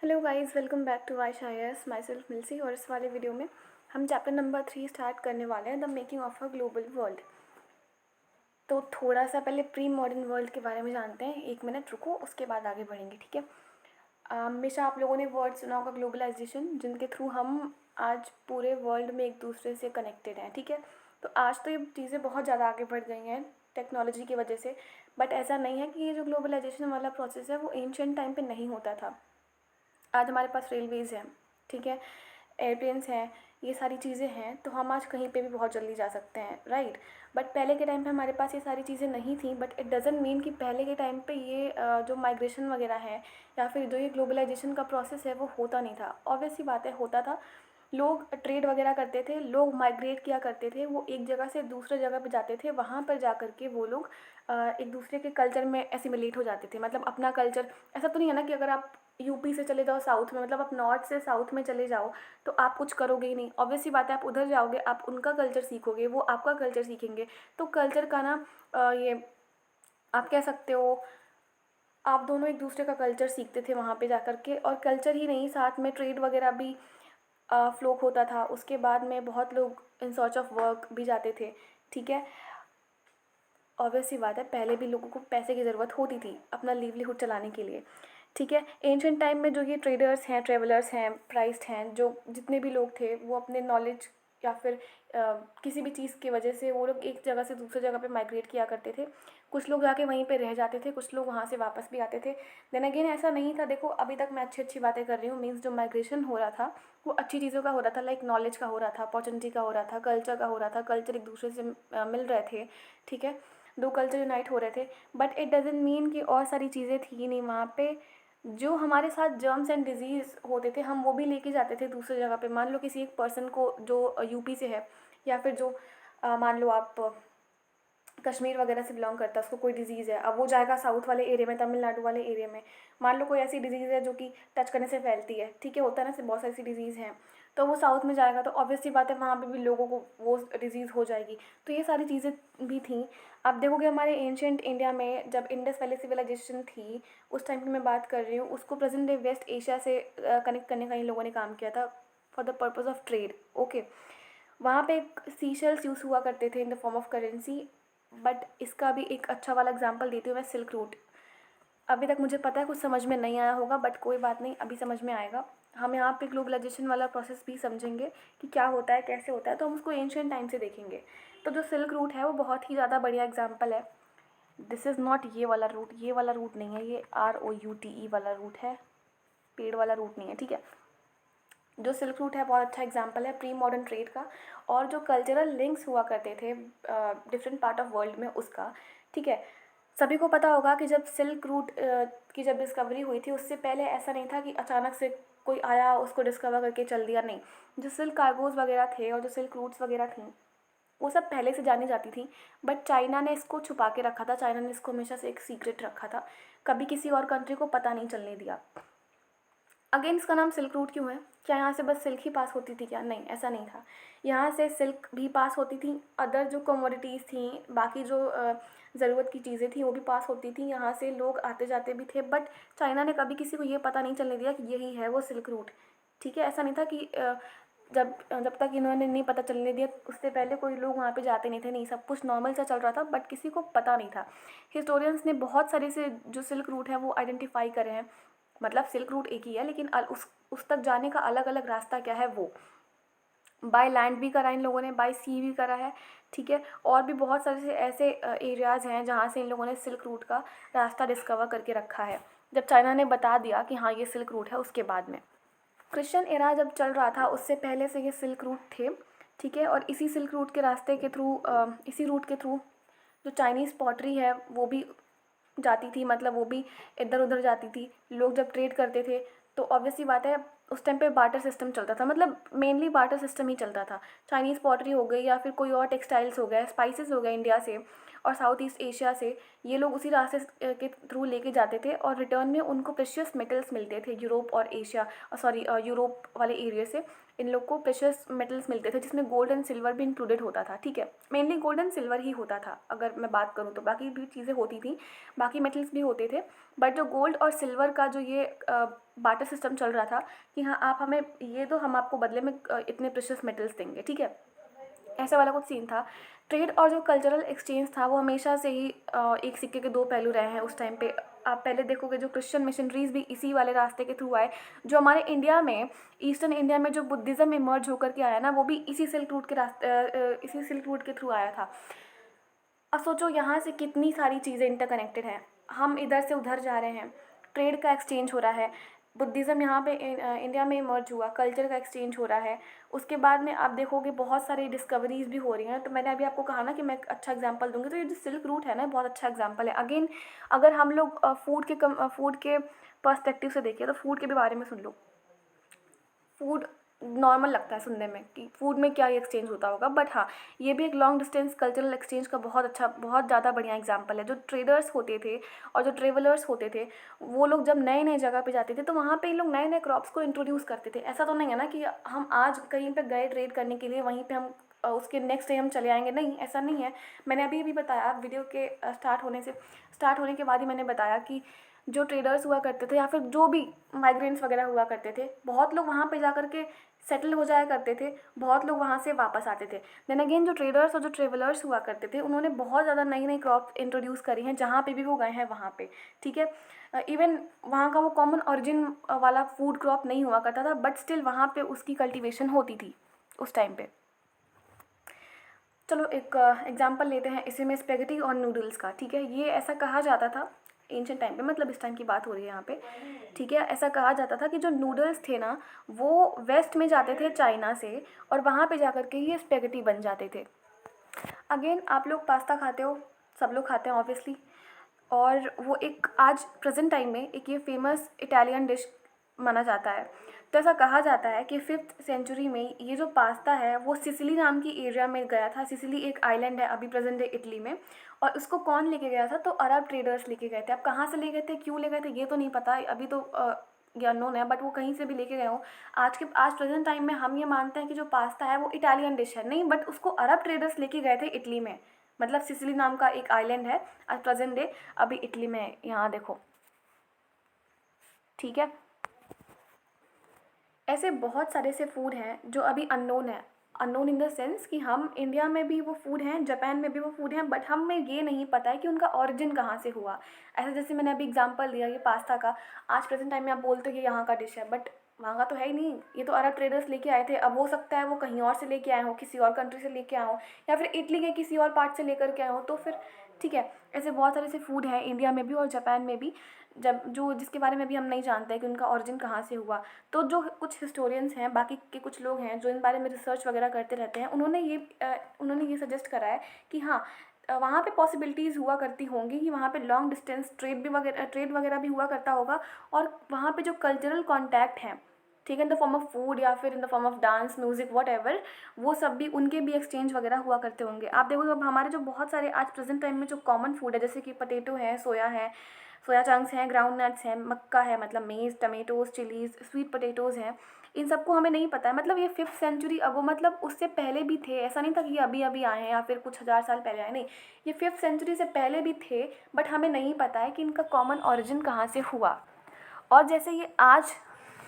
Hello guys, welcome back to Vaish I S myself Milsi. और इस वाले वीडियो में हम चैप्टर नंबर 3 स्टार्ट करने वाले हैं, the making of a global world. तो थोड़ा सा पहले प्री मॉडर्न वर्ल्ड के बारे में जानते हैं। 1 मिनट रुको, उसके बाद आगे बढ़ेंगे, ठीक है। हमेशा आप लोगों ने वर्ड सुना होगा ग्लोबलाइजेशन, जिनके थ्रू हम आज पूरे वर्ल्ड में एक दूसरे से कनेक्टेड हैं, ठीक है। तो आज तो ये चीज़ें बहुत ज़्यादा आगे बढ़ गई हैं टेक्नोलॉजी की वजह से, बट ऐसा नहीं है कि ये जो ग्लोबलाइजेशन वाला प्रोसेस है वो एंशिएंट टाइम पे नहीं होता था। आज हमारे पास रेलवेज़ हैं, ठीक है, एयरप्लेन्स हैं, ये सारी चीज़ें हैं, तो हम आज कहीं पे भी बहुत जल्दी जा सकते हैं, राइट। बट पहले के टाइम पे हमारे पास ये सारी चीज़ें नहीं थी। बट इट डज़ंट मीन कि पहले के टाइम पे ये जो माइग्रेशन वगैरह है या फिर जो ये ग्लोबलाइजेशन का प्रोसेस है वो होता नहीं था। ऑब्वियस सी बात है, होता था। लोग ट्रेड वगैरह करते थे, लोग माइग्रेट किया करते थे, वो एक जगह से दूसरे जगह पे जाते थे, वहाँ पर जा कर के वो लोग एक दूसरे के कल्चर में एसिमिलेट हो जाते थे। मतलब अपना कल्चर, ऐसा तो नहीं है ना कि अगर आप यूपी से चले जाओ साउथ में, मतलब आप नॉर्थ से साउथ में चले जाओ तो आप कुछ करोगे ही नहीं। ऑब्वियस सी बात है, आप उधर जाओगे, आप उनका कल्चर सीखोगे, वो आपका कल्चर सीखेंगे। तो कल्चर का ना ये आप कह सकते हो, आप दोनों एक दूसरे का कल्चर सीखते थे वहाँ पे जा कर के। और कल्चर ही नहीं, साथ में ट्रेड वगैरह भी फ्लो होता था। उसके बाद में बहुत लोग इन सर्च ऑफ वर्क भी जाते थे, ठीक है। ऑब्वियस सी बात है, पहले भी लोगों को पैसे की ज़रूरत होती थी अपना लिवलीहुड चलाने के लिए, ठीक है। एंशिएंट टाइम में जो ये ट्रेडर्स हैं, ट्रेवलर्स हैं, प्राइस्ट हैं, जो जितने भी लोग थे वो अपने नॉलेज या फिर किसी भी चीज़ की वजह से वो लोग एक जगह से दूसरी जगह पे माइग्रेट किया करते थे। कुछ लोग जाके वहीं पे रह जाते थे, कुछ लोग वहाँ से वापस भी आते थे। देन अगेन ऐसा नहीं था, देखो अभी तक मैं अच्छी अच्छी बातें कर रही हूँ, मीन्स जो माइग्रेशन हो रहा था वो अच्छी चीज़ों का हो रहा था, लाइक नॉलेज का हो रहा था, अपॉर्चुनिटी का हो रहा था, कल्चर का हो रहा था। कल्चर एक दूसरे से मिल रहे थे, ठीक है, दो कल्चर यूनाइट हो रहे थे। बट इट डजेंट मीन कि और सारी चीज़ें थी नहीं वहाँ पे। जो हमारे साथ जर्म्स एंड डिजीज़ होते थे हम वो भी लेके जाते थे दूसरी जगह पे। मान लो किसी एक पर्सन को जो यूपी से है, या फिर जो मान लो आप कश्मीर वगैरह से बिलोंग करता है, उसको कोई डिज़ीज़ है, अब वो जाएगा साउथ वाले एरिया में, तमिलनाडु वाले एरिया में। मान लो कोई ऐसी डिज़ीज़ है जो कि टच करने से फैलती है, ठीक है, होता है ना, बहुत सारी ऐसी डिज़ीज़ हैं। तो वो साउथ में जाएगा तो ऑब्वियस सी बात है वहाँ पे भी लोगों को वो डिज़ीज़ हो जाएगी। तो ये सारी चीज़ें भी थी। आप देखोगे हमारे एंशिएंट इंडिया में जब इंडस वैली सिविलाइजेशन थी, उस टाइम की मैं बात कर रही हूँ, उसको प्रेजेंट डे वेस्ट एशिया से कनेक्ट करने का इन लोगों ने काम किया था for the purpose of trade, okay. वहाँ पे एक सीशेल्स यूज़ हुआ करते थे in the form of currency. But इसका भी एक अच्छा वाला एग्जांपल देती हूँ मैं, सिल्क रूट। अभी तक मुझे पता है कुछ समझ में नहीं आया होगा, बट कोई बात नहीं, अभी समझ में आएगा। हम यहाँ पे ग्लोबलाइजेशन वाला प्रोसेस भी समझेंगे कि क्या होता है, कैसे होता है, तो हम उसको एंशिएंट टाइम से देखेंगे। तो जो सिल्क रूट है वो बहुत ही ज़्यादा बढ़िया एग्जाम्पल है। दिस इज़ नॉट ये वाला रूट, ये वाला रूट नहीं है, ये ROUTE वाला रूट है, पेड़ वाला रूट नहीं है, ठीक है। जो सिल्क रूट है बहुत अच्छा एग्जाम्पल है प्री मॉडर्न ट्रेड का, और जो कल्चरल लिंक्स हुआ करते थे डिफरेंट पार्ट ऑफ वर्ल्ड में उसका, ठीक है। सभी को पता होगा कि जब सिल्क रूट की जब डिस्कवरी हुई थी, उससे पहले ऐसा नहीं था कि अचानक से कोई आया उसको डिस्कवर करके चल दिया, नहीं। जो सिल्क कार्गोज़ वगैरह थे और जो सिल्क रूट्स वगैरह थी वो सब पहले से जानी जाती थी। बट चाइना ने इसको छुपा के रखा था, चाइना ने इसको हमेशा से एक सीक्रेट रखा था, कभी किसी और कंट्री को पता नहीं चलने दिया। अगेन इसका नाम सिल्क रूट क्यों है? क्या यहाँ से बस सिल्क ही पास होती थी क्या? नहीं, ऐसा नहीं था। यहाँ से सिल्क भी पास होती थी, अदर जो कमोडिटीज़ थी, बाकी जो ज़रूरत की चीज़ें थी वो भी पास होती थी, यहाँ से लोग आते जाते भी थे। बट चाइना ने कभी किसी को ये पता नहीं चलने दिया कि यही है वो सिल्क रूट, ठीक है। ऐसा नहीं था कि जब जब तक इन्होंने नहीं पता चलने दिया उससे पहले कोई लोग वहाँ पे जाते नहीं थे, नहीं, सब कुछ नॉर्मल सा चल रहा था, बट किसी को पता नहीं था। हिस्टोरियंस ने बहुत सारे से जो सिल्क रूट है वो आइडेंटिफाई करे हैं। मतलब सिल्क रूट एक ही है, लेकिन उस तक जाने का अलग अलग रास्ता क्या है, वो बाय लैंड भी करा इन लोगों ने, बाय सी भी करा है, ठीक है। और भी बहुत सारे से ऐसे एरियाज़ हैं जहाँ से इन लोगों ने सिल्क रूट का रास्ता डिस्कवर करके रखा है, जब चाइना ने बता दिया कि हाँ ये सिल्क रूट है। उसके बाद में क्रिश्चियन एरा जब चल रहा था उससे पहले से ये सिल्क रूट थे, ठीक है। और इसी सिल्क रूट के रास्ते के थ्रू, इसी रूट के थ्रू जो चाइनीज़ पॉटरी है वो भी जाती थी, मतलब वो भी इधर उधर जाती थी। लोग जब ट्रेड करते थे तो ऑब्वियस सी बात है उस टाइम पे बार्टर सिस्टम चलता था, मतलब मेनली बार्टर सिस्टम ही चलता था। चाइनीज़ पॉटरी हो गई या फिर कोई और टेक्सटाइल्स हो गया, स्पाइसेस हो गए इंडिया से और साउथ ईस्ट एशिया से, ये लोग उसी रास्ते के थ्रू लेके जाते थे और रिटर्न में उनको प्रेशियस मेटल्स मिलते थे यूरोप और एशिया, सॉरी यूरोप वाले एरिया से इन लोग को प्रेशियस मेटल्स मिलते थे, जिसमें गोल्ड एंड सिल्वर भी इंक्लूडेड होता था, ठीक है। मेनली गोल्ड एंड सिल्वर ही होता था अगर मैं बात करूँ तो, बाकी भी चीज़ें होती थी, बाकी मेटल्स भी होते थे। बट जो गोल्ड और सिल्वर का जो ये बाटर सिस्टम चल रहा था कि हाँ आप हमें ये दो, हम आपको बदले में इतने प्रेशियस मेटल्स देंगे, ठीक है, ऐसा वाला कुछ सीन था। ट्रेड और जो कल्चरल एक्सचेंज था वो हमेशा से ही एक सिक्के के दो पहलू रहे हैं उस टाइम पे। आप पहले देखोगे जो क्रिश्चियन मिशनरीज भी इसी वाले रास्ते के थ्रू आए। जो हमारे इंडिया में, ईस्टर्न इंडिया में जो बुद्धिज़्म इमर्ज होकर के आया ना, वो भी इसी सिल्क रूट के इसी सिल्क रूट के थ्रू आया था। अब सोचो यहाँ से कितनी सारी चीज़ें इंटरकनेक्टेड हैं, हम इधर से उधर जा रहे हैं, ट्रेड का एक्सचेंज हो रहा है, बुद्धिज़्म यहाँ पे इंडिया में इमर्ज हुआ, कल्चर का एक्सचेंज हो रहा है। उसके बाद में आप देखोगे बहुत सारी डिस्कवरीज भी हो रही हैं। तो मैंने अभी आपको कहा ना कि मैं एक अच्छा एग्जांपल दूंगी, तो ये जो सिल्क रूट है ना बहुत अच्छा एग्जांपल है। अगेन अगर हम लोग फूड के पर्सपेक्टिव से देखें तो फूड के भी बारे में सुन लो। फूड नॉर्मल लगता है सुनने में कि फूड में क्या एक्सचेंज होता होगा, बट हाँ ये भी एक लॉन्ग डिस्टेंस कल्चरल एक्सचेंज का बहुत अच्छा, बहुत ज़्यादा बढ़िया एग्जांपल है। जो ट्रेडर्स होते थे और जो ट्रेवलर्स होते थे, वो लोग जब नए नए जगह पे जाते थे तो वहाँ पे ये लोग नए नए क्रॉप्स को इंट्रोड्यूस करते थे। ऐसा तो नहीं है ना कि हम आज कहीं पे गए ट्रेड करने के लिए, वहीं पे हम उसके नेक्स्ट डे हम चले आएंगे, नहीं ऐसा नहीं है। मैंने अभी बताया वीडियो के स्टार्ट होने के बाद ही मैंने बताया कि जो ट्रेडर्स हुआ करते थे या फिर जो भी माइग्रेंट्स वगैरह हुआ करते थे, बहुत लोग वहाँ पे जा कर के सेटल हो जाया करते थे, बहुत लोग वहाँ से वापस आते थे। देन अगेन जो ट्रेडर्स और जो ट्रेवलर्स हुआ करते थे, उन्होंने बहुत ज़्यादा नई नई क्रॉप इंट्रोड्यूस करी हैं जहाँ पे भी वो गए हैं वहाँ पे, ठीक है। इवन वहाँ का वो कॉमन ओरिजिन वाला फूड क्रॉप नहीं हुआ करता था, बट स्टिल वहाँ पे उसकी कल्टिवेशन होती थी उस टाइम पे। चलो एक एग्जांपल लेते हैं इसी में स्पेगेटी और नूडल्स का, ठीक है। ये ऐसा कहा जाता था एंशिएंट टाइम पे, मतलब इस टाइम की बात हो रही है यहाँ पे, ठीक है। ऐसा कहा जाता था कि जो नूडल्स थे ना वो वेस्ट में जाते थे चाइना से, और वहाँ पे जाकर के ये स्पेगेटी बन जाते थे। अगेन आप लोग पास्ता खाते हो, सब लोग खाते हैं ऑब्वियसली, और वो एक आज प्रेजेंट टाइम में एक ये फेमस इटालियन डिश माना जाता है। तो ऐसा कहा जाता है कि 5th सेंचुरी में ये जो पास्ता है वो सिसिली नाम की एरिया में गया था। सिसिली एक आइलैंड है अभी प्रेजेंट डे इटली में, और उसको कौन लेके गया था, तो अरब ट्रेडर्स लेके गए थे। अब कहाँ से ले गए थे, क्यों ले गए थे, ये तो नहीं पता अभी, तो ये अननोन है, बट वो कहीं से भी लेके गए हो। आज प्रेजेंट टाइम में हम ये मानते हैं कि जो पास्ता है वो इटालियन डिश है, नहीं, बट उसको अरब ट्रेडर्स लेके गए थे इटली में। मतलब सिसिली नाम का एक आइलैंड है आज प्रेजेंट डे अभी इटली में है, यहाँ देखो, ठीक है। ऐसे बहुत सारे से फूड हैं जो अभी अननोन है, अननोन इन द सेंस कि हम इंडिया में भी वो फूड हैं, जापान में भी वो फूड हैं, बट हमें ये नहीं पता है कि उनका ओरिजिन कहाँ से हुआ। ऐसे जैसे मैंने अभी एग्जांपल दिया ये पास्ता का, आज प्रेजेंट टाइम में आप बोलते हो कि यहाँ का डिश है, बट वहाँ का तो है ही नहीं, ये तो अरब ट्रेडर्स लेके आए थे। अब हो सकता है वो कहीं और से लेके आए हो, किसी और कंट्री से लेके आए हो, या फिर इटली के किसी और पार्ट से लेकर के आए हो, तो फिर ठीक है। ऐसे बहुत सारे से फूड हैं इंडिया में भी और जापान में भी, जब जो जिसके बारे में भी हम नहीं जानते हैं कि उनका ओरिजिन कहाँ से हुआ। तो जो कुछ हिस्टोरियंस हैं, बाकी के कुछ लोग हैं जो इन बारे में रिसर्च वगैरह करते रहते हैं, उन्होंने ये सजेस्ट करा है कि हाँ वहाँ पे पॉसिबिलिटीज़ हुआ करती होंगी कि वहाँ पे लॉन्ग डिस्टेंस ट्रेड वगैरह भी हुआ करता होगा, और वहाँ पे जो कल्चरल कॉन्टैक्ट हैं, ठीक है, in the form of food या फिर in the form of dance, music, what ever, वो सब भी उनके भी एक्सचेंज वगैरह हुआ करते होंगे। आप देखो अब हमारे जो बहुत सारे आज प्रेजेंट टाइम में जो कॉमन फूड है, जैसे कि पटेटो है, सोया चंक्स हैं, ग्राउंड नट्स हैं, मक्का है मतलब मेज़, टमेटोज़, चिलीज़, स्वीट पोटैटोज़ हैं, इन सबको हमें नहीं पता है। मतलब ये 5th सेंचुरी अगो, मतलब उससे पहले भी थे, ऐसा नहीं था कि ये अभी अभी आए हैं या फिर कुछ हज़ार साल पहले आए, नहीं, ये 5th सेंचुरी से पहले भी थे, बट हमें नहीं पता है कि इनका कॉमन ऑरिजिन कहाँ से हुआ। और जैसे ये आज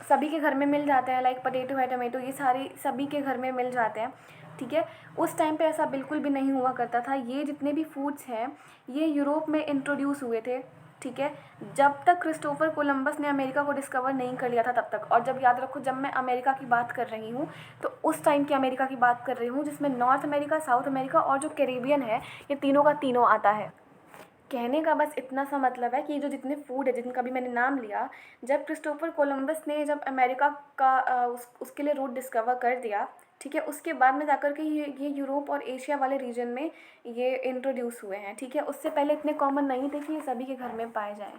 सभी के घर में मिल जाते हैं, लाइक पटेटो है, टमेटो, ये सारे सभी के घर में मिल जाते हैं, ठीक है। उस टाइम पे ऐसा बिल्कुल भी नहीं हुआ करता था। ये जितने भी फूड्स हैं ये यूरोप में इंट्रोड्यूस हुए थे, ठीक है, जब तक क्रिस्टोफर कोलंबस ने अमेरिका को डिस्कवर नहीं कर लिया था तब तक। और जब याद रखो, जब मैं अमेरिका की बात कर रही हूँ तो उस टाइम की अमेरिका की बात कर रही हूँ जिसमें नॉर्थ अमेरिका, साउथ अमेरिका और जो कैरेबियन है, ये तीनों का तीनों आता है। कहने का बस इतना सा मतलब है कि ये जो जितने फूड है जिनका भी मैंने नाम लिया, जब क्रिस्टोफर कोलंबस ने जब अमेरिका का उसके लिए रूट डिस्कवर कर दिया, ठीक है, उसके बाद में जाकर के ये यूरोप और एशिया वाले रीजन में ये इंट्रोड्यूस हुए हैं, ठीक है। उससे पहले इतने कॉमन नहीं थे कि ये सभी के घर में पाए जाएँ।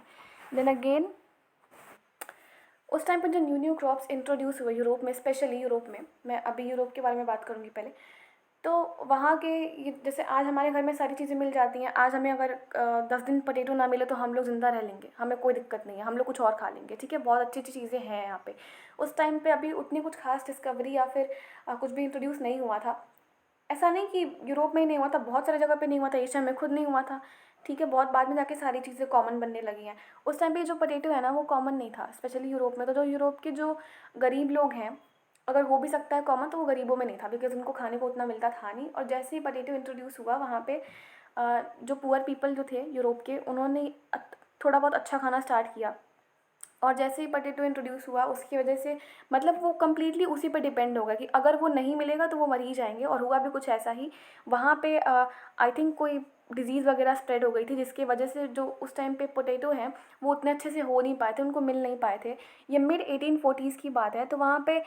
देन अगेन उस टाइम पर जो न्यू क्रॉप्स इंट्रोड्यूस हुए यूरोप में, स्पेशली यूरोप में, मैं अभी यूरोप के बारे में बात करूँगी पहले, तो वहाँ के ये जैसे आज हमारे घर में सारी चीज़ें मिल जाती हैं। आज हमें अगर 10 दिन पोटैटो ना मिले तो हम लोग ज़िंदा रह लेंगे, हमें कोई दिक्कत नहीं है, हम लोग कुछ और खा लेंगे, ठीक है। बहुत अच्छी अच्छी चीज़ें हैं यहाँ पे। उस टाइम पे अभी उतनी कुछ खास डिस्कवरी या फिर कुछ भी इंट्रोड्यूस नहीं हुआ था। ऐसा नहीं कि यूरोप में ही नहीं हुआ था, बहुत सारी जगह पे नहीं हुआ था, एशिया में खुद नहीं हुआ था, ठीक है, बहुत बाद में जाके सारी चीज़ें कॉमन बनने लगी हैं। उस टाइम पे जो पोटैटो है ना वो कॉमन नहीं था, स्पेशली यूरोप में। तो जो यूरोप के जो गरीब लोग हैं, अगर हो भी सकता है कॉमन, तो वो गरीबों में नहीं था, बिकॉज़ उनको खाने को उतना मिलता था नहीं। और जैसे ही पोटैटो इंट्रोड्यूस हुआ वहाँ पे जो पुअर पीपल जो थे यूरोप के, उन्होंने थोड़ा बहुत अच्छा खाना स्टार्ट किया। और जैसे ही पोटैटो इंट्रोड्यूस हुआ उसकी वजह से मतलब वो कम्प्लीटली उसी पे डिपेंड होगा कि अगर वो नहीं मिलेगा तो वो मर ही जाएंगे। और हुआ भी कुछ ऐसा ही। वहाँ पे आई थिंक कोई डिज़ीज़ वगैरह स्प्रेड हो गई थी, जिसकी वजह से जो उस टाइम पे पोटैटो हैं वो उतने अच्छे से हो नहीं पाए थे, उनको मिल नहीं पाए थे। ये मिड 1840s की बात है। तो वहाँ पे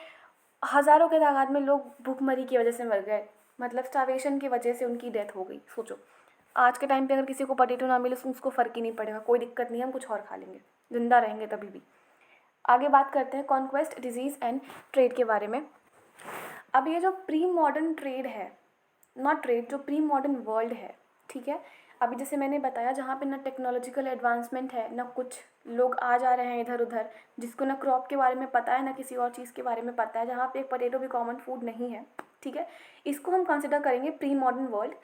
हज़ारों के तादाद में लोग भूखमरी की वजह से मर गए, मतलब स्टार्वेशन की वजह से उनकी डेथ हो गई। सोचो, आज के टाइम पे अगर किसी को पोटैटो ना मिले तो उसको फ़र्क ही नहीं पड़ेगा, कोई दिक्कत नहीं है, हम कुछ और खा लेंगे, ज़िंदा रहेंगे तभी भी। आगे बात करते हैं कॉन्क्वेस्ट, डिजीज़ एंड ट्रेड के बारे में। अब ये जो प्री मॉडर्न ट्रेड है, नॉट ट्रेड, जो प्री मॉडर्न वर्ल्ड है, ठीक है, अभी जैसे मैंने बताया जहाँ पे ना टेक्नोलॉजिकल एडवांसमेंट है, ना कुछ लोग आ जा रहे हैं इधर उधर, जिसको ना क्रॉप के बारे में पता है ना किसी और चीज़ के बारे में पता है, जहाँ पे एक पोटैटो भी कॉमन फूड नहीं है, ठीक है, इसको हम कंसिडर करेंगे प्री मॉडर्न वर्ल्ड।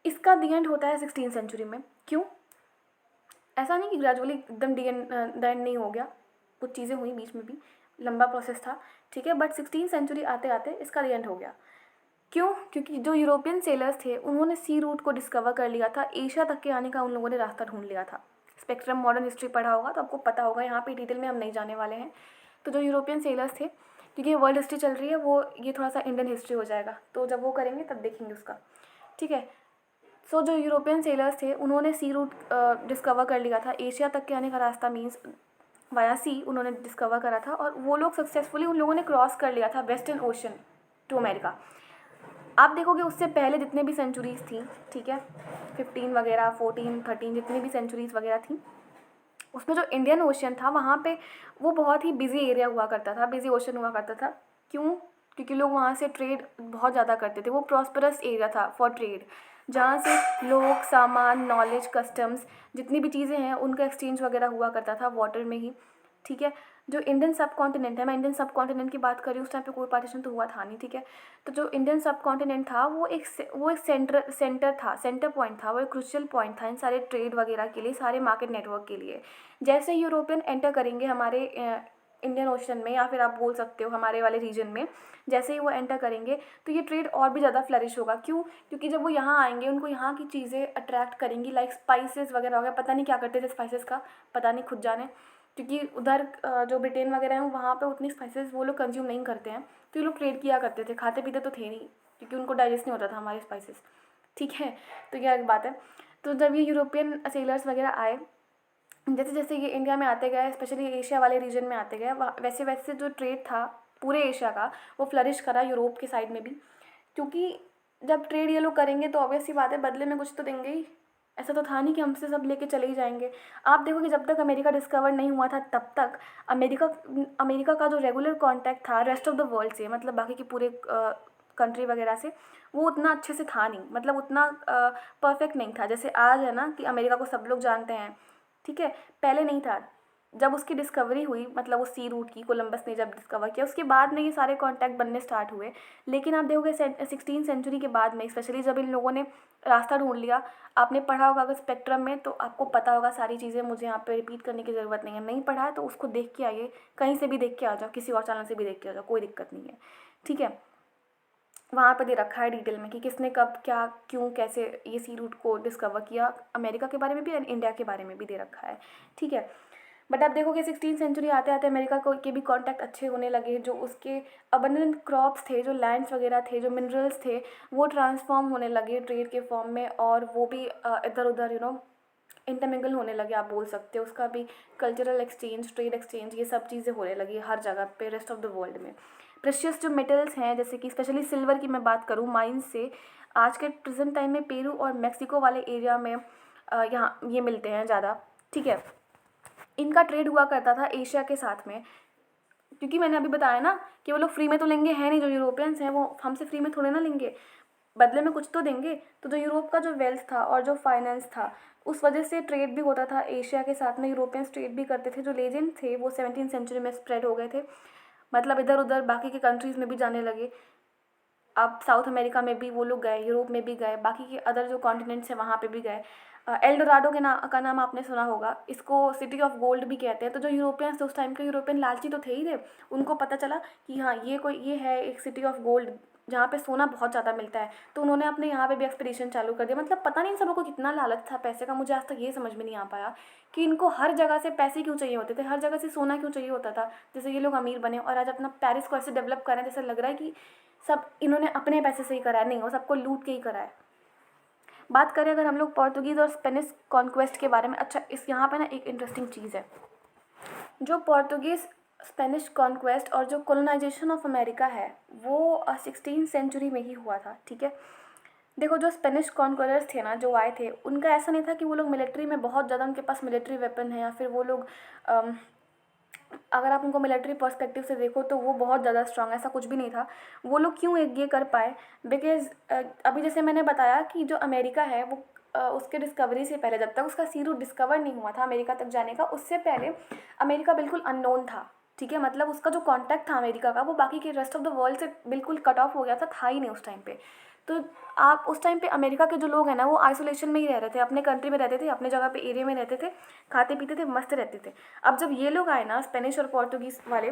इसका दी एंड होता है 16th सेंचुरी में। क्यों? ऐसा नहीं कि ग्रेजुअली एकदम डी एंड द एंड नहीं हो गया, कुछ चीज़ें हुई बीच में भी, लंबा प्रोसेस था, ठीक है, बट 16th सेंचुरी आते आते इसका दी एंड हो गया। क्यों? क्योंकि जो यूरोपियन सेलर्स थे उन्होंने सी रूट को डिस्कवर कर लिया था, एशिया तक के आने का उन लोगों ने रास्ता ढूंढ लिया था। स्पेक्ट्रम मॉडर्न हिस्ट्री पढ़ा होगा तो आपको पता होगा, यहाँ पे डिटेल में हम नहीं जाने वाले हैं। तो जो यूरोपियन सेलर्स थे, क्योंकि ये वर्ल्ड हिस्ट्री चल रही है, वो ये थोड़ा सा इंडियन हिस्ट्री हो जाएगा, तो जब वो करेंगे तब देखेंगे उसका, ठीक है। सो जो यूरोपियन सेलर्स थे उन्होंने सी रूट डिस्कवर कर लिया था, एशिया तक के आने का रास्ता मीन्स वाया सी उन्होंने डिस्कवर करा था। और वो लोग सक्सेसफुली उन लोगों ने क्रॉस कर लिया था वेस्टर्न ओशन टू अमेरिका। आप देखोगे उससे पहले जितने भी सेंचुरीज़ थी, ठीक है, 15 वगैरह 14 13 जितनी भी सेंचुरीज़ वगैरह थी, उसमें जो इंडियन ओशन था वहाँ पे वो बहुत ही बिजी एरिया हुआ करता था, बिजी ओशन हुआ करता था। क्यों? क्योंकि लोग वहाँ से ट्रेड बहुत ज़्यादा करते थे, वो प्रॉस्परस एरिया था फॉर ट्रेड, जहाँ से लोग, सामान, नॉलेज, कस्टम्स, जितनी भी चीज़ें हैं उनका एक्सचेंज वगैरह हुआ करता था वाटर में ही, ठीक है। जो इंडियन सब कॉन्टिनेंट है, मैं इंडियन सब कॉन्टिनेंट की बात कर रही हूँ, उस टाइम पे कोई पार्टीशन तो हुआ था नहीं, ठीक है। तो जो इंडियन सब कॉन्टिनेंट था वो एक सेंटर था, सेंटर पॉइंट था, वो एक क्रूशियल पॉइंट था इन सारे ट्रेड वगैरह के लिए, सारे मार्केट नेटवर्क के लिए। जैसे यूरोपियन एंटर करेंगे हमारे इंडियन ओशन में, या फिर आप बोल सकते हो हमारे वाले रीजन में, जैसे ही वो एंटर करेंगे तो ये ट्रेड और भी ज़्यादा फ्लरिश होगा। क्यों? क्योंकि जब वो यहाँ आएंगे उनको यहाँ की चीज़ें अट्रैक्ट करेंगी, लाइक स्पाइसेस वगैरह हो गया, पता नहीं क्या करते थे स्पाइसेस का, पता नहीं, खुद जाने। क्योंकि उधर जो ब्रिटेन वगैरह है वहाँ पे उतनी स्पाइसेस वो लोग कंज्यूम नहीं करते हैं, तो ये लोग ट्रेड किया करते थे, खाते पीते तो थे नहीं, क्योंकि उनको डाइजेस्ट नहीं होता था हमारे स्पाइसेस, ठीक है। तो यह एक बात है। तो जब ये यूरोपियन सेलर्स वगैरह आए, जैसे जैसे ये इंडिया में आते गए, स्पेशली एशिया वाले रीजन में आते गए, वैसे वैसे जो ट्रेड था पूरे एशिया का वो फ्लरिश करा, यूरोप के साइड में भी। क्योंकि जब ट्रेड ये लोग करेंगे तो ऑब्वियस सी बात है बदले में कुछ तो देंगे ही, ऐसा तो था नहीं कि हमसे सब लेके चले ही जाएंगे। आप देखो कि जब तक अमेरिका डिस्कवर नहीं हुआ था तब तक अमेरिका का जो रेगुलर कांटेक्ट था रेस्ट ऑफ द वर्ल्ड से, मतलब बाकी के पूरे कंट्री वगैरह से, वो उतना अच्छे से था नहीं, मतलब उतना परफेक्ट नहीं था जैसे आज है ना, कि अमेरिका को सब लोग जानते हैं, ठीक है, पहले नहीं था। जब उसकी डिस्कवरी हुई, मतलब उस सी रूट की कोलंबस ने जब डिस्कवर किया, उसके बाद में ये सारे कॉन्टैक्ट बनने स्टार्ट हुए। लेकिन आप देखोगे 16th सेंचुरी के बाद में, स्पेशली जब इन लोगों ने रास्ता ढूंढ लिया, आपने पढ़ा होगा अगर स्पेक्ट्रम में, तो आपको पता होगा सारी चीज़ें, मुझे यहाँ पे रिपीट करने की ज़रूरत नहीं है। नहीं पढ़ा है तो उसको देख के आइए, कहीं से भी देख के आ जाओ, किसी और चैनल से भी देख के आ जाओ, कोई दिक्कत नहीं है, ठीक है। वहाँ पे दे रखा है डिटेल में कि किसने कब क्या क्यों कैसे ये सी रूट को डिस्कवर किया, अमेरिका के बारे में भी और इंडिया के बारे में भी दे रखा है, ठीक है। बट अब देखो कि 16th सेंचुरी आते आते अमेरिका को के भी कॉन्टैक्ट अच्छे होने लगे, जो उसके अबंडेंट क्रॉप्स थे, जो लैंड्स वगैरह थे, जो मिनरल्स थे, वो ट्रांसफॉर्म होने लगे ट्रेड के फॉर्म में, और वो भी इधर उधर इंटरमिंगल होने लगे, आप बोल सकते हो। उसका भी कल्चरल एक्सचेंज, ट्रेड एक्सचेंज, ये सब चीज़ें होने लगी हर जगह पे रेस्ट ऑफ द वर्ल्ड में। प्रेशियस जो मेटल्स हैं, जैसे कि स्पेशली सिल्वर की मैं बात करूँ, माइंस से आज के प्रेजेंट टाइम में पेरू और मैक्सिको वाले एरिया में यहाँ ये मिलते हैं ज़्यादा, ठीक है। इनका ट्रेड हुआ करता था एशिया के साथ में, क्योंकि मैंने अभी बताया ना कि वो लोग फ्री में तो लेंगे है नहीं, जो यूरोपियंस हैं वो हमसे फ्री में थोड़े ना लेंगे, बदले में कुछ तो देंगे। तो जो यूरोप का जो वेल्थ था और जो फाइनेंस था, उस वजह से ट्रेड भी होता था एशिया के साथ में, यूरोपियंस ट्रेड भी करते थे। जो लेजेंड थे वो 17th सेंचुरी में स्प्रेड हो गए थे, मतलब इधर उधर बाकी के कंट्रीज़ में भी जाने लगे। अब साउथ अमेरिका में भी वो लोग गए, यूरोप में भी गए, बाकी के अदर जो कॉन्टिनेंट्स हैं वहाँ पे भी गए। एल डोराडो का नाम आपने सुना होगा, इसको सिटी ऑफ गोल्ड भी कहते हैं। तो जो यूरोपियंस थे उस टाइम के, यूरोपियन लालची तो थे ही थे, उनको पता चला कि हाँ ये है एक सिटी ऑफ गोल्ड जहाँ पे सोना बहुत ज़्यादा मिलता है, तो उन्होंने अपने यहाँ पे भी एक्सपीडिशन चालू कर दिया। मतलब पता नहीं इन सबों को कितना लालच था पैसे का, मुझे आज तक ये समझ में नहीं आ पाया कि इनको हर जगह से पैसे क्यों चाहिए होते थे, हर जगह से सोना क्यों चाहिए होता था। जैसे ये लोग अमीर बने और आज अपना पेरिस को ऐसे डेवलप कर रहे हैं, जैसे लग रहा है कि सब इन्होंने अपने पैसे से ही करा है। नहीं, वो सबको लूट के ही करा है। बात करें अगर हम लोग पोर्तुगीज़ और स्पेनिश कॉन्क्वेस्ट के बारे में, अच्छा इस यहाँ पे ना एक इंटरेस्टिंग चीज़ है, जो पोर्तुगीज़ स्पेनिश कॉन्क्वेस्ट और जो कोलोनाइजेशन ऑफ अमेरिका है वो 16th सेंचुरी में ही हुआ था। ठीक है, देखो जो स्पेनिश कॉन्करर्स थे ना, जो आए थे, उनका ऐसा नहीं था कि वो लोग मिलिट्री में बहुत ज़्यादा उनके पास मिलिट्री वेपन है, या फिर वो लोग अगर आप उनको मिलिट्री पर्सपेक्टिव से देखो तो वो बहुत ज़्यादा स्ट्रांग, ऐसा कुछ भी नहीं था। वो लोग क्यों एक ये कर पाए, बिकॉज अभी जैसे मैंने बताया कि जो अमेरिका है वो उसके डिस्कवरी से पहले, जब तक उसका सी रूट डिस्कवर नहीं हुआ था अमेरिका तक जाने का, उससे पहले अमेरिका बिल्कुल अननोन था। ठीक है, मतलब उसका जो कॉन्टैक्ट था अमेरिका का वो बाकी के रेस्ट ऑफ द वर्ल्ड से बिल्कुल कट ऑफ हो गया था ही नहीं उस टाइम पे। तो आप उस टाइम पे अमेरिका के जो लोग हैं ना वो आइसोलेशन में ही रह रहे थे, अपने कंट्री में रहते थे, अपने जगह पे एरिया में रहते थे, खाते पीते थे, मस्त रहते थे। अब जब ये लोग आए ना स्पेनिश और पोर्तुगीज़ वाले,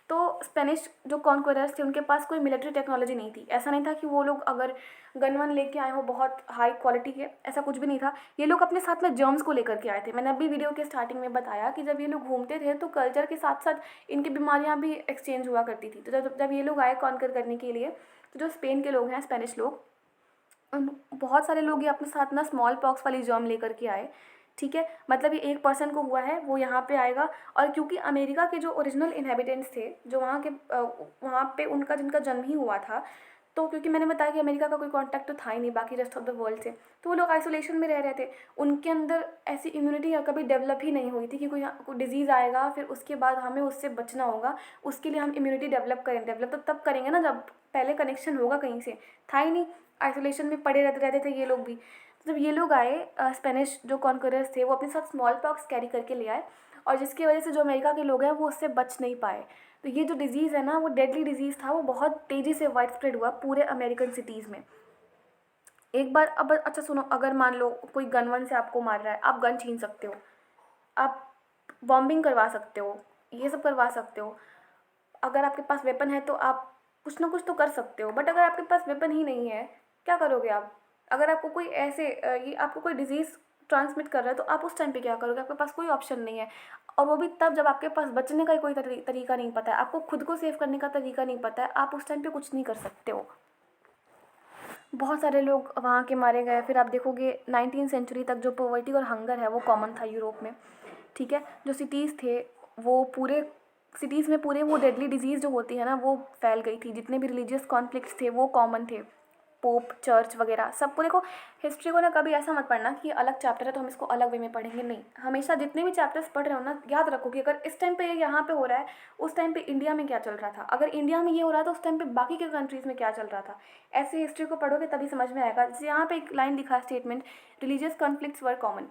तो स्पेनिश जो कॉन्क्वरर्स थे उनके पास कोई मिलिट्री टेक्नोलॉजी नहीं थी। ऐसा नहीं था कि वो लोग अगर गन वन लेके आए हो बहुत हाई क्वालिटी के, ऐसा कुछ भी नहीं था। ये लोग अपने साथ में जर्म्स को लेकर के आए थे। मैंने अभी वीडियो के स्टार्टिंग में बताया कि जब ये लोग घूमते थे तो कल्चर के साथ साथ इनकी बीमारियां भी एक्सचेंज हुआ करती थी। तो जब ये लोग आए कॉन्कर करने के लिए, तो जो स्पेन के लोग हैं, स्पेनिश लोग, बहुत सारे लोग ये अपने साथ ना स्मॉल पॉक्स वाली जर्म लेकर के आए। ठीक है, मतलब ये एक पर्सन को हुआ है वो यहाँ पे आएगा। और क्योंकि अमेरिका के जो ओरिजिनल इनहेबिटेंट्स थे, जो वहाँ के वहाँ पे उनका जिनका जन्म ही हुआ था, तो क्योंकि मैंने बताया कि अमेरिका का कोई कांटेक्ट तो था ही नहीं बाकी रेस्ट ऑफ द वर्ल्ड से, तो वो लोग आइसोलेशन में रह रहे थे। उनके अंदर ऐसी इम्यूनिटी कभी डेवलप ही नहीं हुई थी कि कोई डिजीज़ आएगा फिर उसके बाद हमें उससे बचना होगा, उसके लिए हम इम्यूनिटी डेवलप करें। डेवलप तो तब करेंगे ना जब पहले कनेक्शन होगा कहीं से, था ही नहीं, आइसोलेशन में पड़े रहते थे ये लोग भी। तो जब ये लोग आए स्पेनिश जो कॉन्करर्स थे, वो अपने साथ स्मॉल पॉक्स कैरी करके ले आए, और जिसकी वजह से जो अमेरिका के लोग हैं वो उससे बच नहीं पाए। तो ये जो डिज़ीज़ है ना, वो डेडली डिजीज़ था, वो बहुत तेज़ी से वाइड स्प्रेड हुआ पूरे अमेरिकन सिटीज़ में एक बार। अब अच्छा सुनो, अगर मान लो कोई गन वन से आपको मार रहा है, आप गन छीन सकते हो, आप बॉम्बिंग करवा सकते हो, ये सब करवा सकते हो। अगर आपके पास वेपन है तो आप कुछ ना कुछ तो कर सकते हो। बट अगर आपके पास वेपन ही नहीं है, क्या करोगे आप? अगर आपको कोई ऐसे ये आपको कोई डिजीज़ ट्रांसमिट कर रहा है तो आप उस टाइम पे क्या करोगे? आपके पास कोई ऑप्शन नहीं है, और वो भी तब जब आपके पास बचने का ही कोई तरीका नहीं पता है, आपको खुद को सेव करने का तरीका नहीं पता है, आप उस टाइम पे कुछ नहीं कर सकते हो। बहुत सारे लोग वहाँ के मारे गए। फिर आप देखोगे 19th सेंचुरी तक जो पॉवर्टी और हंगर है वो कॉमन था यूरोप में। ठीक है, जो सिटीज़ थे वो पूरे सिटीज़ में पूरे वो डेडली डिजीज़ जो होती है ना वो फैल गई थी। जितने भी रिलीजियस कॉन्फ्लिक्ट्स थे वो कॉमन थे, पोप, चर्च वगैरह सब। पूरे को हिस्ट्री को ना कभी ऐसा मत पढ़ना कि अलग चैप्टर है तो हम इसको अलग वे में पढ़ेंगे, नहीं। हमेशा जितने भी चैप्टर्स पढ़ रहे हो ना, याद रखो कि अगर इस टाइम पे ये यहाँ पे हो रहा है, उस टाइम पे इंडिया में क्या चल रहा था। अगर इंडिया में ये हो रहा था, उस टाइम पे बाकी के कंट्रीज़ में क्या चल रहा था। ऐसे हिस्ट्री को पढ़ोगे तभी समझ में आएगा। जैसे यहाँ पे एक लाइन लिखा, स्टेटमेंट, रिलीजियस कॉन्फ्लिक्ट्स वर कॉमन।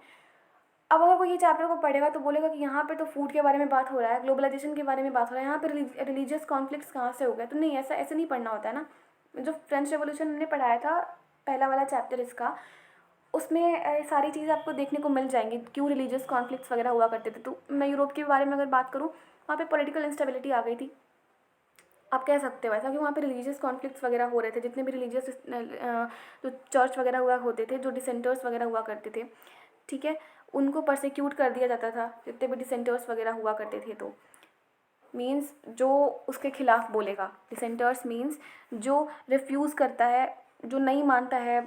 अब अगर वो ये चैप्टर को पढ़ेगा तो बोलेगा कि यहाँ पे तो फूड के बारे में बात हो रहा है, ग्लोबलाइजेशन के बारे में बात हो रहा है, यहाँ पे रिलीजियस कॉन्फ्लिक्ट्स कहाँ से हो गए। तो नहीं, ऐसे नहीं पढ़ना होता है ना। जो फ्रेंच रेवोल्यूशन हमने पढ़ाया था, पहला वाला चैप्टर इसका, उसमें सारी चीज़ें आपको देखने को मिल जाएंगी, क्यों रिलीजियस कॉन्फ्लिक्ट्स वगैरह हुआ करते थे। तो मैं यूरोप के बारे में अगर बात करूँ, वहाँ पे पॉलिटिकल इंस्टेबिलिटी आ गई थी, आप कह सकते हो ऐसा, कि वहाँ पे रिलीजियस कॉन्फ्लिक्ट्स वगैरह हो रहे थे। जितने भी रिलीजियस जो चर्च वगैरह हुआ होते थे, जो डिसेंटर्स वगैरह हुआ करते थे, ठीक है, उनको परसिक्यूट कर दिया जाता था, जितने भी डिसेंटर्स वगैरह हुआ करते थे। तो मीन्स जो उसके खिलाफ बोलेगा, डिसेंटर्स मीन्स जो रिफ्यूज़ करता है, जो नहीं मानता है,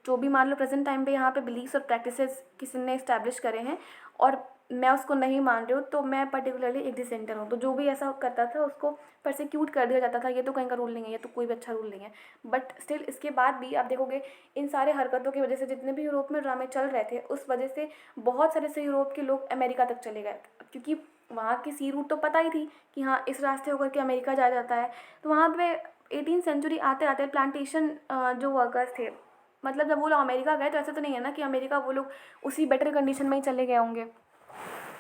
जो भी मान लो प्रेजेंट टाइम पे यहाँ पे बिलीव्स और प्रैक्टिसेस किसी ने इस्टेब्लिश करे हैं और मैं उसको नहीं मान रही हूँ, तो मैं पर्टिकुलरली एक डिसेंटर हूँ। तो जो भी ऐसा करता था उसको परसिक्यूट कर दिया जाता था। ये तो कहीं का रूल नहीं है, ये तो कोई भी अच्छा रूल नहीं है। बट स्टिल इसके बाद भी आप देखोगे इन सारे हरकतों की वजह से जितने भी यूरोप में ड्रामे चल रहे थे, उस वजह से बहुत सारे से यूरोप के लोग अमेरिका तक चले गए, क्योंकि वहाँ की सी रूट तो पता ही थी कि हाँ इस रास्ते होकर के अमेरिका जाया जाता है। तो वहाँ पे 18th सेंचुरी आते आते प्लांटेशन जो वर्कर्स थे, मतलब जब वो लोग अमेरिका गए तो ऐसा तो नहीं है ना कि अमेरिका वो लोग उसी बेटर कंडीशन में ही चले गए होंगे।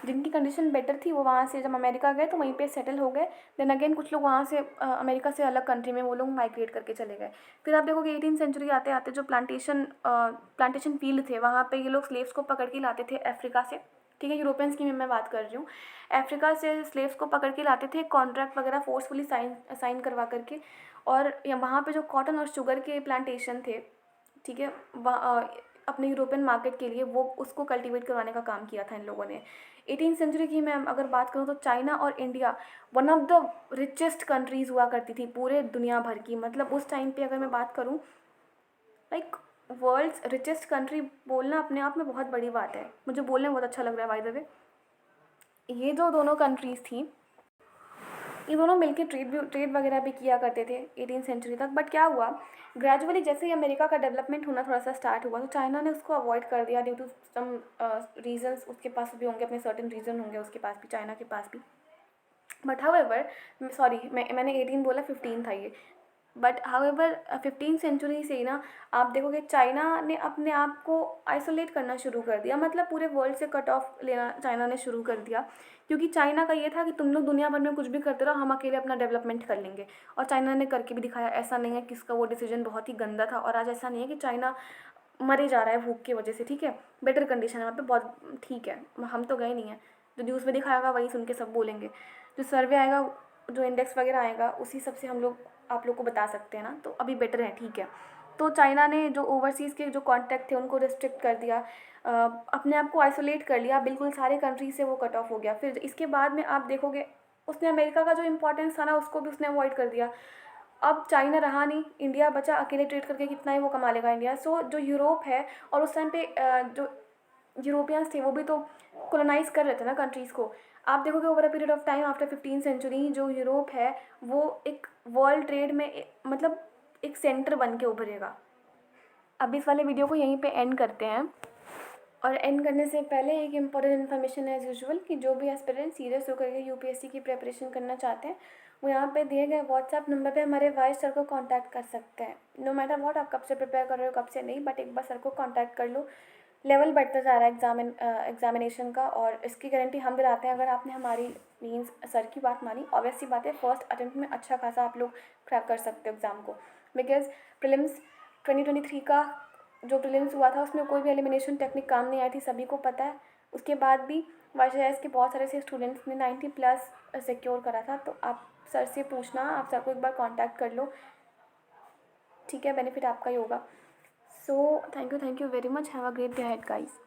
जिनकी कंडीशन बेटर थी वो वहाँ से जब अमेरिका गए तो वहीं पे सेटल हो गए। देन अगेन कुछ लोग वहाँ से अमेरिका से अलग कंट्री में वो लोग माइग्रेट करके चले गए। फिर आप देखोगे 18th सेंचुरी आते आते जो प्लांटेशन फील्ड थे वहाँ पे ये लोग स्लेव्स को पकड़ के लाते थे अफ्रीका से, ठीक है, यूरोपियंस की मैं बात कर रही हूँ। अफ्रीका से स्लेव्स को पकड़ के लाते थे, कॉन्ट्रैक्ट वगैरह फोर्सफुली साइन करवा करके, और वहाँ पे जो कॉटन और शुगर के प्लांटेशन थे, ठीक है, अपने यूरोपियन मार्केट के लिए वो उसको कल्टीवेट करवाने का काम किया था इन लोगों ने। 18th सेंचुरी की मैं अगर बात करूँ तो चाइना और India one of the richest countries हुआ करती थी पूरे दुनिया भर की। मतलब उस टाइम पे अगर मैं बात करूँ, लाइक वर्ल्ड्स रिचेस्ट कंट्री बोलना अपने आप में बहुत बड़ी बात है, मुझे बोलने में बहुत अच्छा लग रहा है बाय द वे। ये जो दोनों कंट्रीज़ थी ये दोनों मिलकर ट्रेड वगैरह भी किया करते थे 18th सेंचुरी तक। बट क्या हुआ, ग्रेजुअली जैसे ही अमेरिका का डेवलपमेंट होना थोड़ा सा स्टार्ट हुआ तो चाइना ने उसको अवॉइड कर दिया ड्यू टू सम रीजंस। उसके पास भी होंगे अपने सर्टेन रीज़न होंगे उसके पास भी, चाइना के पास भी। बट हाउएवर, सॉरी मैंने 18 बोला, 15 था ये। बट हाउएवर 15th सेंचुरी से ही ना आप देखोगे चाइना ने अपने आप को आइसोलेट करना शुरू कर दिया। मतलब पूरे वर्ल्ड से कट ऑफ लेना चाइना ने शुरू कर दिया, क्योंकि चाइना का ये था कि तुम लोग दुनिया भर में कुछ भी करते रहो, हम अकेले अपना डेवलपमेंट कर लेंगे। और चाइना ने करके भी दिखाया। ऐसा नहीं है कि इसका वो डिसीजन बहुत ही गंदा था, और आज ऐसा नहीं है कि चाइना मरे जा रहा है भूख की वजह से, ठीक है, बेटर कंडीशन है वहाँ पे बहुत, ठीक है। हम तो गए नहीं हैं, जो न्यूज़ में दिखाया होगा वही सुन के सब बोलेंगे। जो सर्वे आएगा, जो इंडेक्स वगैरह आएगा, उसी सब से हम लोग आप लोग को बता सकते हैं ना, तो अभी बेटर है, ठीक है। तो चाइना ने जो ओवरसीज़ के जो कॉन्टैक्ट थे उनको रिस्ट्रिक्ट कर दिया, अपने आप को आइसोलेट कर लिया, बिल्कुल सारे कंट्री से वो कट ऑफ हो गया। फिर इसके बाद में आप देखोगे उसने अमेरिका का जो इंपॉर्टेंस था ना उसको भी उसने अवॉइड कर दिया। अब चाइना रहा नहीं, इंडिया बचा, अकेले ट्रेड करके कितना ही वो कमा लेगा इंडिया। सो जो यूरोप है, और उस टाइम पे जो यूरोपियंस थे वो भी तो कॉलोनाइज़ कर रहे थे ना कंट्रीज़ को। आप देखोगे over a period of time after 15th century जो यूरोप है वो एक वर्ल्ड ट्रेड में मतलब एक सेंटर बन के उभरेगा। अब इस वाले वीडियो को यहीं पे एंड करते हैं, और एंड करने से पहले एक इम्पॉर्टेंट इन्फॉर्मेशन है एज यूजुअल कि जो भी एस्पिरेंट सीरियस होकर के यूपीएससी की प्रिपरेशन करना चाहते हैं वो यहाँ पे दिए गए व्हाट्सएप नंबर पे हमारे वाइस सर को कांटेक्ट कर सकते हैं। नो मैटर व्हाट आप कब से प्रिपेयर कर रहे हो कब से नहीं, बट एक बार सर को कांटेक्ट कर लो। लेवल बढ़ता जा रहा है एग्जामिनेशन का, और इसकी गारंटी हम दिलाते हैं अगर आपने हमारी मीन्स सर की बात मानी। ऑब्वियस सी बात है फर्स्ट अटेम्प्ट में अच्छा खासा आप लोग क्रैक कर सकते हो एग्ज़ाम को, बिकॉज प्रीलिम्स 2023 का जो प्रीलिम्स हुआ था उसमें कोई भी एलिमिनेशन टेक्निक काम नहीं आई थी, सभी को पता है। उसके बाद भी वाईसीएस के बहुत सारे से स्टूडेंट्स ने 90+ सिक्योर करा था। तो आप सर से पूछना, आप सर को एक बार कांटेक्ट कर लो, ठीक है, बेनिफिट आपका ही होगा। So thank you very much, have a great day ahead guys.